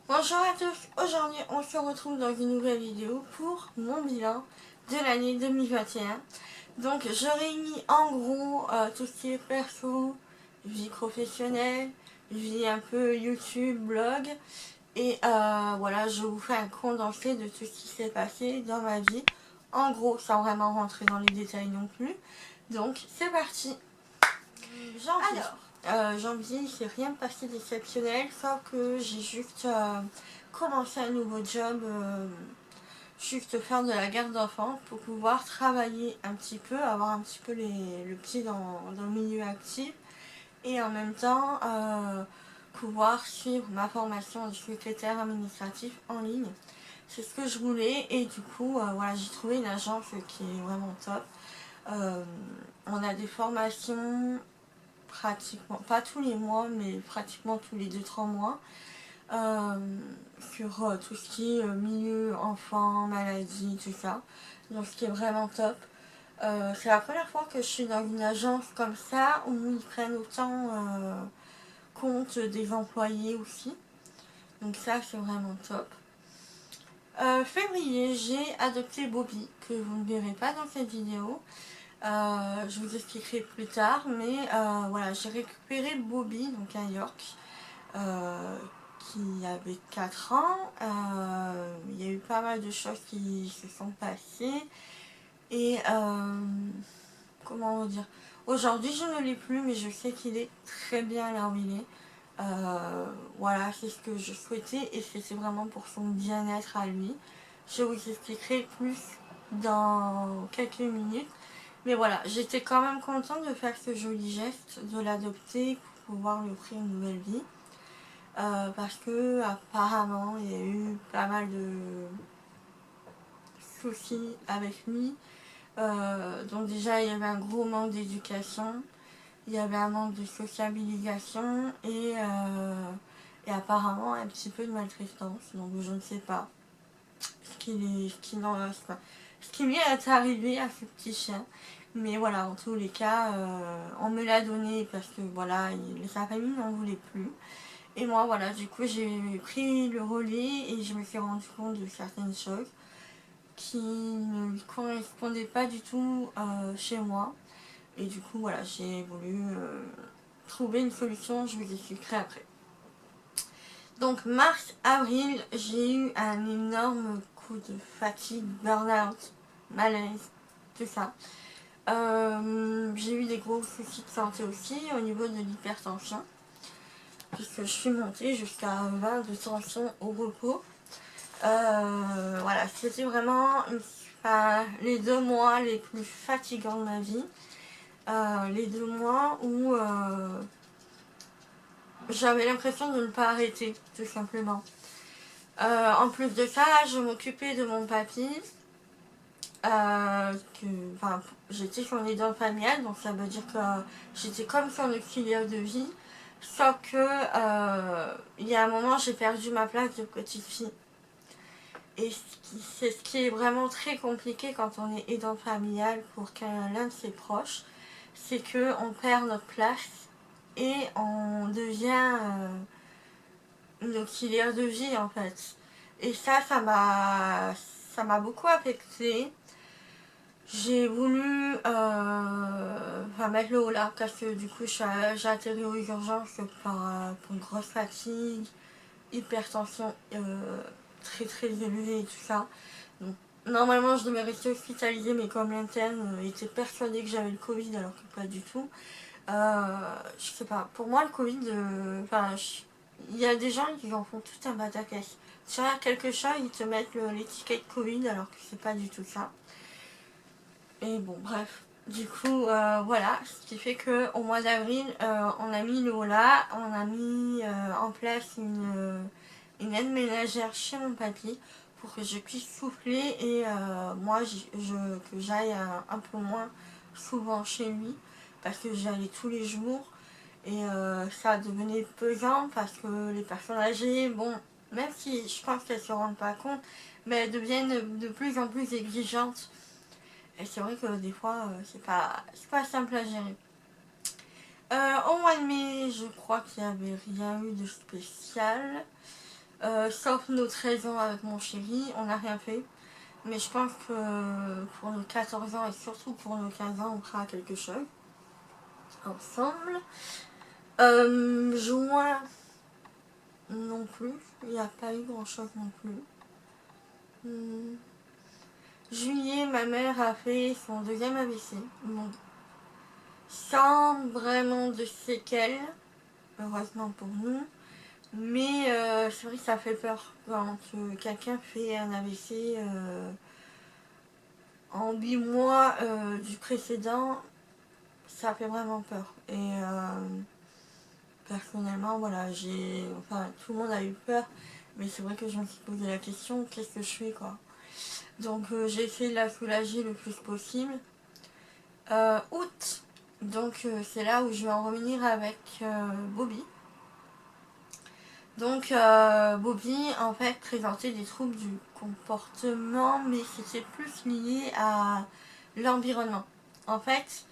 Bonjour à tous, aujourd'hui on se retrouve dans une nouvelle vidéo pour mon bilan de l'année 2021. Donc je réunis en gros tout ce qui est perso, vie professionnelle, vie un peu YouTube, blog. Et voilà, je vous fais un condensé de tout ce qui s'est passé dans ma vie. En gros, sans vraiment rentrer dans les détails non plus. Donc c'est parti. Janvier. Alors, janvier, il s'est rien passé d'exceptionnel, sauf que j'ai juste commencé un nouveau job, juste faire de la garde d'enfants pour pouvoir travailler un petit peu, avoir un petit peu le pied dans le milieu actif et en même temps pouvoir suivre ma formation de secrétaire administratif en ligne. C'est ce que je voulais et du coup, voilà, j'ai trouvé une agence qui est vraiment top. On a des formations pratiquement, pas tous les mois, mais pratiquement tous les 2-3 mois, sur tout ce qui est milieu, enfant, maladie, tout ça. Donc ce qui est vraiment top. C'est la première fois que je suis dans une agence comme ça, où ils prennent autant compte des employés aussi. Donc ça c'est vraiment top. Février, j'ai adopté Bobby, que vous ne verrez pas dans cette vidéo. Je vous expliquerai plus tard, mais voilà, j'ai récupéré Bobby, donc un York, qui avait 4 ans. Il y a eu pas mal de choses qui se sont passées. Et comment vous dire, aujourd'hui je ne l'ai plus, mais je sais qu'il est très bien là où il est. Voilà, c'est ce que je souhaitais et c'était vraiment pour son bien-être à lui. Je vous expliquerai plus dans quelques minutes. Mais voilà, j'étais quand même contente de faire ce joli geste, de l'adopter pour pouvoir lui offrir une nouvelle vie. Parce que apparemment il y a eu pas mal de soucis avec lui. Donc déjà il y avait un gros manque d'éducation, il y avait un manque de sociabilisation et apparemment un petit peu de maltraitance. Donc je ne sais pas ce qui lui est arrivé à ce petit chien. Mais voilà, en tous les cas, on me l'a donné parce que voilà, sa famille n'en voulait plus. Et moi, voilà, du coup, j'ai pris le relais et je me suis rendu compte de certaines choses qui ne lui correspondaient pas du tout chez moi. Et du coup, voilà, j'ai voulu trouver une solution, je vous expliquerai après. Donc, mars-avril, j'ai eu un énorme coup de fatigue, burn-out, malaise, tout ça. J'ai eu des gros soucis de santé aussi au niveau de l'hypertension, puisque je suis montée jusqu'à 20 de tension au repos. Voilà, c'était vraiment les 2 mois les plus fatigants de ma vie. Les 2 mois où j'avais l'impression de ne pas arrêter, tout simplement. En plus de ça, je m'occupais de mon papy. J'étais son aidante familiale, donc ça veut dire que j'étais comme son auxiliaire de vie. Sauf que il y a un moment, j'ai perdu ma place de petite fille. Et c'est ce qui est vraiment très compliqué quand on est aidant familial pour l'un de ses proches, c'est qu'on perd notre place et on devient une auxiliaire de vie en fait. Et ça m'a beaucoup affectée. J'ai voulu mettre le haut là parce que du coup j'ai atterri aux urgences pour une grosse fatigue, hypertension très très élevée et tout ça. Donc normalement je devais rester hospitalisée, mais comme l'interne était persuadé que j'avais le Covid alors que pas du tout. Je sais pas, pour moi le Covid, il y a des gens qui en font tout un batacasse. Tu regardes quelque chose, ils te mettent l'étiquette Covid alors que c'est pas du tout ça. Et bon, bref. Du coup, voilà. Ce qui fait qu'au mois d'avril, on a mis le Ola, on a mis en place une aide ménagère chez mon papy pour que je puisse souffler et moi, que j'aille un peu moins souvent chez lui parce que j'y allais tous les jours et ça devenait pesant parce que les personnes âgées, bon, même si je pense qu'elles ne se rendent pas compte, mais elles deviennent de plus en plus exigeantes. Et c'est vrai que des fois, c'est pas simple à gérer. Au mois de mai, je crois qu'il n'y avait rien eu de spécial. Sauf nos 13 ans avec mon chéri, on n'a rien fait. Mais je pense que pour nos 14 ans et surtout pour nos 15 ans, on fera quelque chose ensemble. Juin non plus, il n'y a pas eu grand chose non plus. Juillet, ma mère a fait son deuxième AVC. Bon, sans vraiment de séquelles, heureusement pour nous. Mais c'est vrai que ça fait peur quand quelqu'un fait un AVC en 8 mois du précédent, ça fait vraiment peur. Et personnellement, voilà, enfin, tout le monde a eu peur, mais c'est vrai que je me suis posé la question, qu'est-ce que je fais, quoi. Donc j'ai essayé de la soulager le plus possible. Août, donc c'est là où je vais en revenir avec Bobby. Donc Bobby en fait présentait des troubles du comportement, mais c'était plus lié à l'environnement. En fait,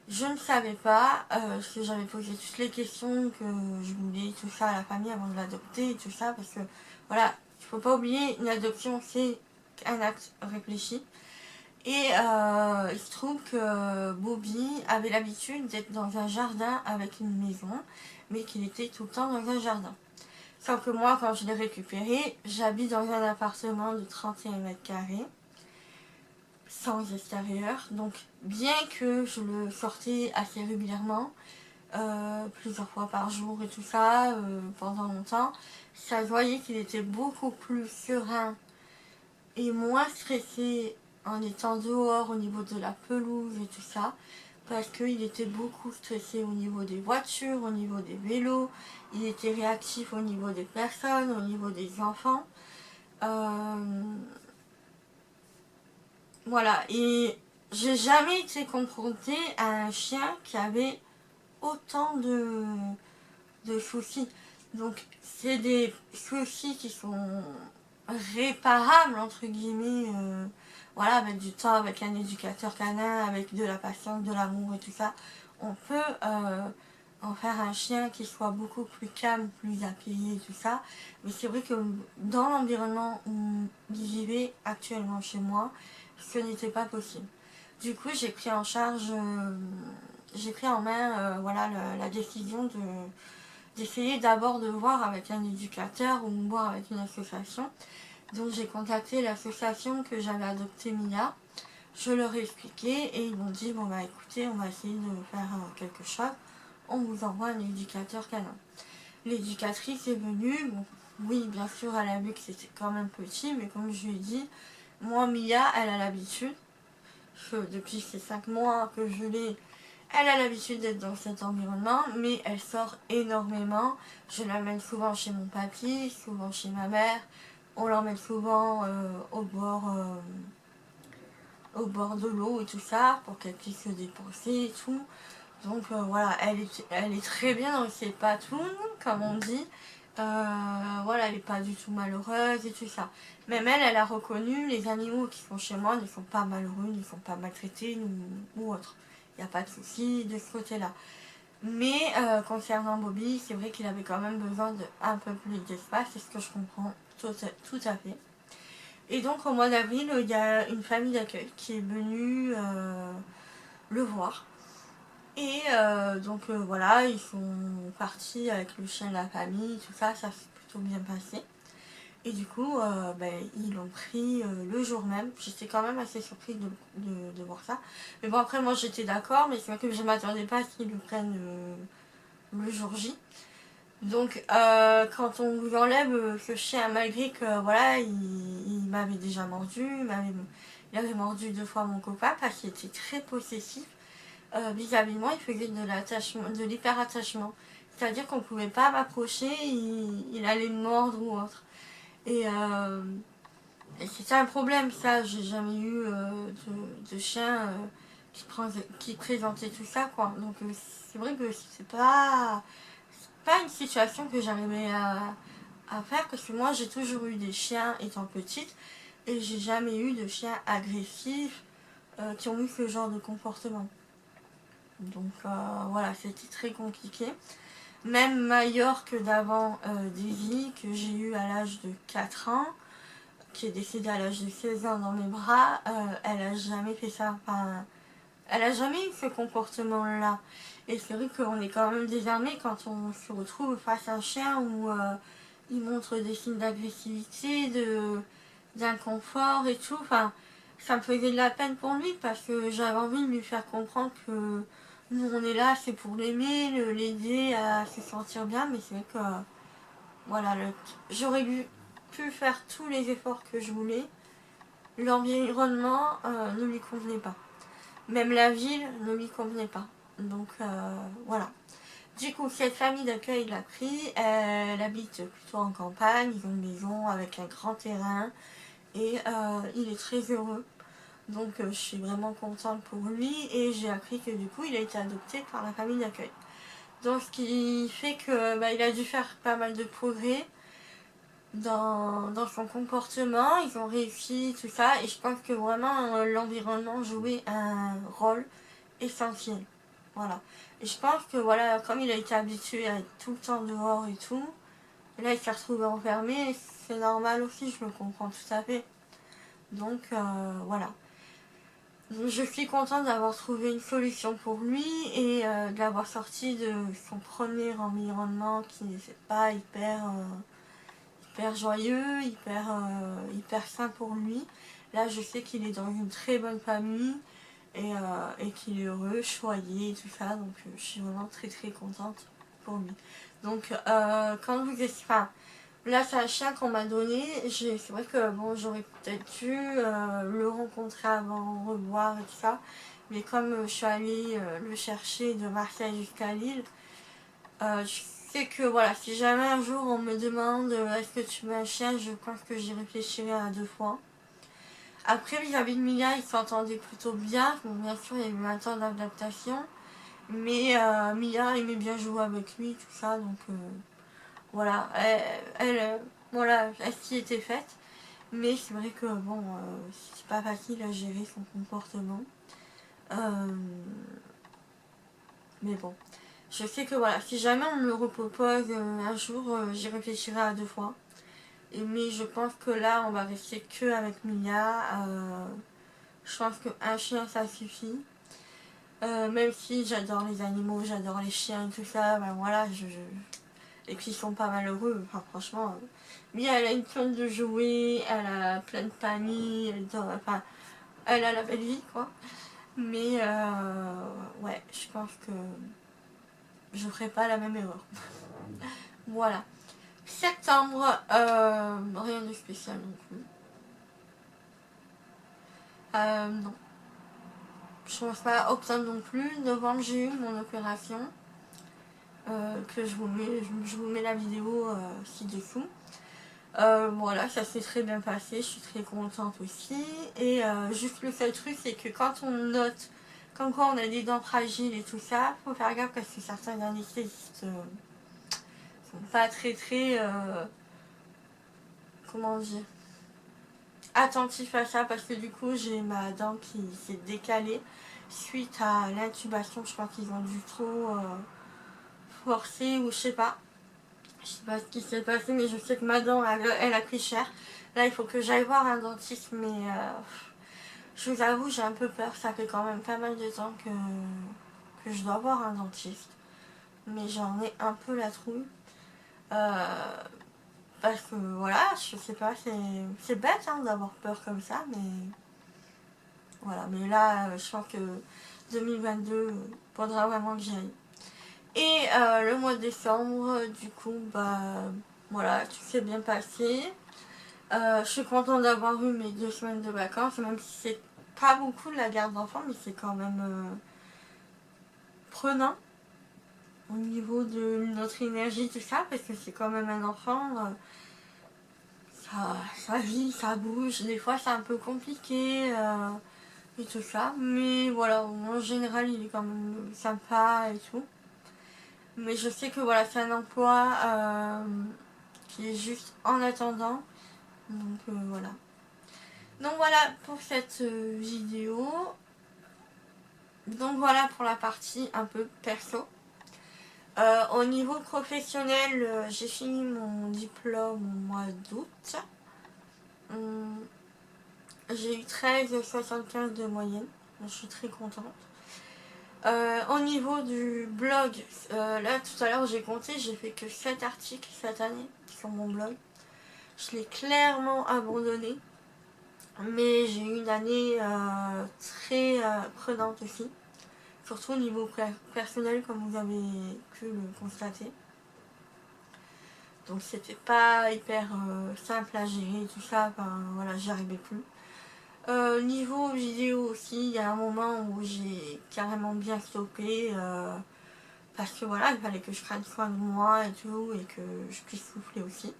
je ne savais pas, parce que j'avais posé toutes les questions que je voulais, tout ça à la famille avant de l'adopter et tout ça, parce que voilà, il ne faut pas oublier, une adoption c'est un acte réfléchi. Et il se trouve que Bobby avait l'habitude d'être dans un jardin avec une maison, mais qu'il était tout le temps dans un jardin. Sauf que moi, quand je l'ai récupéré, j'habite dans un appartement de 31 mètres carrés, sans extérieur. Donc, bien que je le sortais assez régulièrement, plusieurs fois par jour et tout ça, pendant longtemps, ça se voyait qu'il était beaucoup plus serein et moins stressé en étant dehors au niveau de la pelouse et tout ça, parce qu'il était beaucoup stressé au niveau des voitures, au niveau des vélos, il était réactif au niveau des personnes, au niveau des enfants. Voilà, et j'ai jamais été confrontée à un chien qui avait autant de soucis. Donc c'est des soucis qui sont réparables entre guillemets, voilà, avec du temps, avec un éducateur canin, avec de la patience, de l'amour et tout ça. On peut en faire un chien qui soit beaucoup plus calme, plus apaisé et tout ça. Mais c'est vrai que dans l'environnement où je vivais actuellement chez moi, ce n'était pas possible. Du coup, j'ai pris en charge, j'ai pris en main voilà, la décision d'essayer d'abord de voir avec un éducateur ou voir avec une association. Donc j'ai contacté l'association que j'avais adopté Mia. Je leur ai expliqué et ils m'ont dit bon bah écoutez, on va essayer de faire quelque chose. On vous envoie un éducateur canin. L'éducatrice est venue, bon, oui bien sûr elle a vu que c'était quand même petit, mais comme je lui ai dit, moi Mia elle a l'habitude, depuis ces 5 mois que je l'ai, elle a l'habitude d'être dans cet environnement, mais elle sort énormément. Je l'emmène souvent chez mon papy, souvent chez ma mère. On l'emmène souvent au bord de l'eau et tout ça, pour qu'elle puisse se dépenser et tout. Donc voilà, elle est très bien dans ses patounes, comme on dit. Voilà, elle n'est pas du tout malheureuse et tout ça. Même elle a reconnu les animaux qui sont chez moi ne sont pas malheureux, ne sont pas maltraités ou autre. Il n'y a pas de souci de ce côté-là. Mais concernant Bobby, c'est vrai qu'il avait quand même besoin d'un peu plus d'espace, c'est ce que je comprends tout à fait. Et donc au mois d'avril, il y a une famille d'accueil qui est venue le voir. Et donc voilà, ils sont partis avec le chien de la famille, tout ça, ça s'est plutôt bien passé. Et du coup, ils l'ont pris le jour même. J'étais quand même assez surprise de voir ça. Mais bon, après, moi j'étais d'accord, mais c'est vrai que je ne m'attendais pas à ce qu'ils le prennent le jour J. Donc, quand on vous enlève ce chien, malgré que voilà, il m'avait déjà mordu, il avait mordu 2 fois mon copain parce qu'il était très possessif. Vis-à-vis de moi, il faisait de l'hyper-attachement. C'est-à-dire qu'on ne pouvait pas m'approcher, il allait me mordre ou autre. Et c'était un problème, ça. J'ai jamais eu de chien qui présentait tout ça, quoi. Donc c'est vrai que c'est pas une situation que j'arrivais à faire, parce que moi j'ai toujours eu des chiens étant petite et j'ai jamais eu de chiens agressifs qui ont eu ce genre de comportement. Donc voilà, c'était très compliqué. Même Mayor que d'avant, Davy, que j'ai eu à l'âge de 4 ans, qui est décédée à l'âge de 16 ans dans mes bras, elle a jamais fait ça. Enfin, elle a jamais eu ce comportement-là. Et c'est vrai qu'on est quand même désarmé quand on se retrouve face à un chien où il montre des signes d'agressivité, d'inconfort et tout. Enfin, ça me faisait de la peine pour lui parce que j'avais envie de lui faire comprendre que nous on est là, c'est pour l'aimer, l'aider à se sentir bien. Mais c'est vrai que voilà, j'aurais pu faire tous les efforts que je voulais. L'environnement ne lui convenait pas. Même la ville ne lui convenait pas. Donc voilà. Du coup, cette famille d'accueil l'a pris. Elle habite plutôt en campagne. Ils ont une maison avec un grand terrain. Et il est très heureux. Donc je suis vraiment contente pour lui. Et j'ai appris que du coup, il a été adopté par la famille d'accueil. Donc ce qui fait que il a dû faire pas mal de progrès dans son comportement. Ils ont réussi tout ça. Et je pense que vraiment l'environnement jouait un rôle essentiel. Voilà. Et je pense que voilà, comme il a été habitué à être tout le temps dehors et tout, et là il s'est retrouvé enfermé, c'est normal aussi, je le comprends tout à fait. Donc voilà. Je suis contente d'avoir trouvé une solution pour lui et de l'avoir sorti de son premier environnement qui n'était pas hyper joyeux, hyper sain pour lui. Là je sais qu'il est dans une très bonne famille et qu'il est heureux, choyé et tout ça. Donc je suis vraiment très très contente pour lui. Donc quand vous êtes... Enfin, là c'est un chien qu'on m'a donné. C'est vrai que bon, j'aurais peut-être dû le rencontrer avant, revoir et tout ça. Mais comme je suis allée le chercher de Marseille jusqu'à Lille, je sais que voilà, si jamais un jour on me demande est-ce que tu veux un chien, je pense que j'y réfléchirai à 2 fois. Après, vis-à-vis de Mia, ils s'entendaient plutôt bien. Bon, bien sûr, il y a eu un temps d'adaptation. Mais Mia aimait bien jouer avec lui, tout ça. Donc voilà, voilà, elle s'y était faite. Mais c'est vrai que bon, c'est pas facile à gérer son comportement. Euh, mais bon, je sais que voilà, si jamais on me le repropose un jour, j'y réfléchirai à 2 fois. Mais je pense que là, on va rester que avec Mia. Je pense qu'un chien, ça suffit. Même si j'adore les animaux, j'adore les chiens et tout ça, ben voilà, et puis ils sont pas malheureux, enfin franchement. Mia, elle a une tonne de jouets, elle a plein de famille, enfin, elle a la belle vie, quoi. Mais ouais, je pense que je ferai pas la même erreur. Voilà. Septembre, rien de spécial non plus. Non. Je pense pas. Octobre non plus. Novembre, j'ai eu mon opération. Que je vous mets la vidéo ci-dessous. Voilà, ça s'est très bien passé, je suis très contente aussi. Et juste le seul truc, c'est que quand on note comme quoi on a des dents fragiles et tout ça, faut faire gaffe parce que certains anesthésistes sont pas très comment dire, attentifs à ça parce que du coup j'ai ma dent qui s'est décalée suite à l'intubation. Je crois qu'ils ont dû trop forcer ou je sais pas. Je sais pas ce qui s'est passé, mais je sais que ma dent, elle a pris cher. Là, il faut que j'aille voir un dentiste, mais je vous avoue, j'ai un peu peur. Ça fait quand même pas mal de temps que je dois voir un dentiste. Mais j'en ai un peu la trouille. Parce que voilà, je sais pas, c'est bête hein, d'avoir peur comme ça, mais voilà. Mais là, je pense que 2022, faudra vraiment que j'y aille. Et le mois de décembre, du coup, voilà, tout s'est bien passé. Je suis contente d'avoir eu mes 2 semaines de vacances, même si c'est pas beaucoup de la garde d'enfants, mais c'est quand même prenant au niveau de notre énergie, tout ça, parce que c'est quand même un enfant, ça vit, ça bouge, des fois c'est un peu compliqué et tout ça, mais voilà, en général il est quand même sympa et tout. Mais je sais que voilà, c'est un emploi qui est juste en attendant, donc voilà. Donc voilà pour cette vidéo. Donc voilà pour la partie un peu perso. Au niveau professionnel, j'ai fini mon diplôme au mois d'août. J'ai eu 13,75 de moyenne, donc je suis très contente. Au niveau du blog, là tout à l'heure j'ai compté, j'ai fait que 7 articles cette année sur mon blog. Je l'ai clairement abandonné, mais j'ai eu une année très prenante aussi, surtout au niveau personnel comme vous avez pu le constater. Donc c'était pas hyper simple à gérer tout ça, voilà, j'y arrivais plus. Niveau vidéo aussi, il y a un moment où j'ai carrément bien stoppé parce que voilà, il fallait que je prenne soin de moi et tout et que je puisse souffler aussi.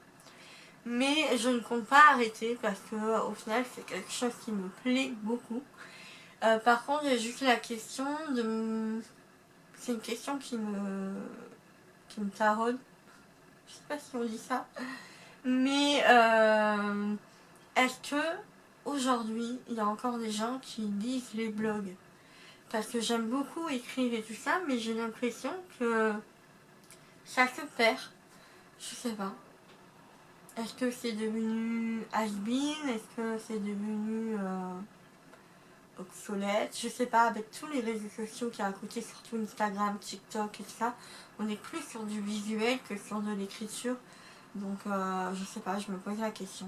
Mais je ne compte pas arrêter parce que au final c'est quelque chose qui me plaît beaucoup. Par contre, j'ai juste la question de... C'est une question qui me taraude. Je sais pas si on dit ça. Mais est-ce que aujourd'hui il y a encore des gens qui lisent les blogs? Parce que j'aime beaucoup écrire et tout ça, mais j'ai l'impression que ça se perd. Je sais pas. Est-ce que c'est devenu has-been? Est-ce que c'est devenu obsolète? Je sais pas, avec tous les réseaux sociaux qui a à côté, surtout Instagram, TikTok et tout ça, on est plus sur du visuel que sur de l'écriture. Donc je sais pas, je me pose la question.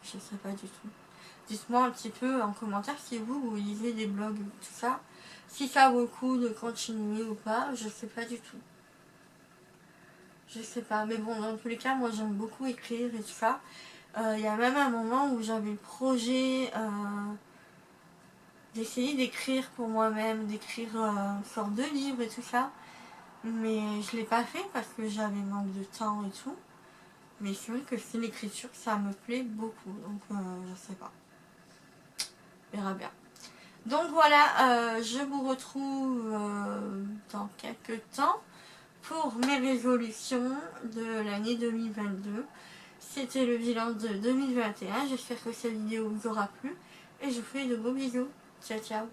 Je sais pas du tout. Dites-moi un petit peu en commentaire si vous lisez des blogs, tout ça. Si ça vaut le coup de continuer ou pas, je sais pas du tout. Je sais pas, mais bon, dans tous les cas, moi j'aime beaucoup écrire et tout ça. Il y a même un moment où j'avais le projet d'essayer d'écrire pour moi-même, d'écrire une sorte de livre et tout ça. Mais je l'ai pas fait parce que j'avais manque de temps et tout. Mais c'est vrai que c'est l'écriture, ça me plaît beaucoup. Donc je sais pas. On verra bien. Donc voilà, je vous retrouve dans quelques temps pour mes résolutions de l'année 2022. C'était le bilan de 2021. J'espère que cette vidéo vous aura plu et je vous fais de beaux bisous. Ciao ciao.